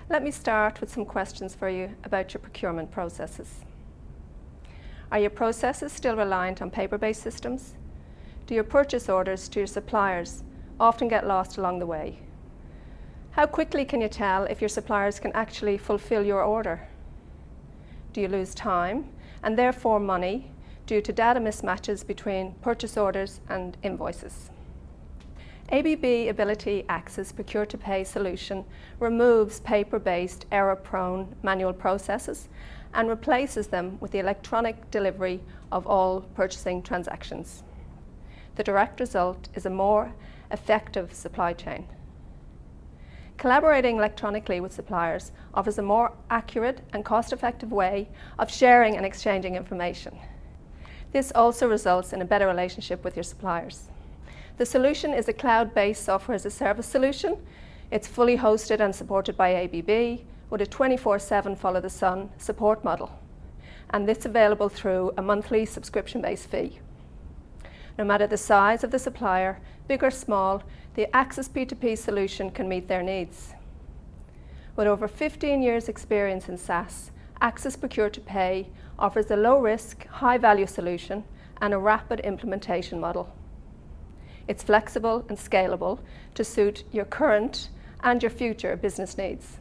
Let me start with some questions for you about your procurement processes. Are your processes still reliant on paper-based systems? Do your purchase orders to your suppliers often get lost along the way? How quickly can you tell if your suppliers can actually fulfill your order? Do you lose time and therefore money due to data mismatches between purchase orders and invoices? ABB Ability Axis Procure-to-Pay solution removes paper-based, error-prone manual processes and replaces them with the electronic delivery of all purchasing transactions. The direct result is a more effective supply chain. Collaborating electronically with suppliers offers a more accurate and cost-effective way of sharing and exchanging information. This also results in a better relationship with your suppliers. The solution is a cloud-based software as a service solution. It's fully hosted and supported by ABB with a 24/7 follow-the-sun support model. And it's available through a monthly subscription-based fee. No matter the size of the supplier, big or small, the Axis P2P solution can meet their needs. With over 15 years' experience in SaaS, Axis Procure-to-Pay offers a low-risk, high-value solution and a rapid implementation model. It's flexible and scalable to suit your current and your future business needs.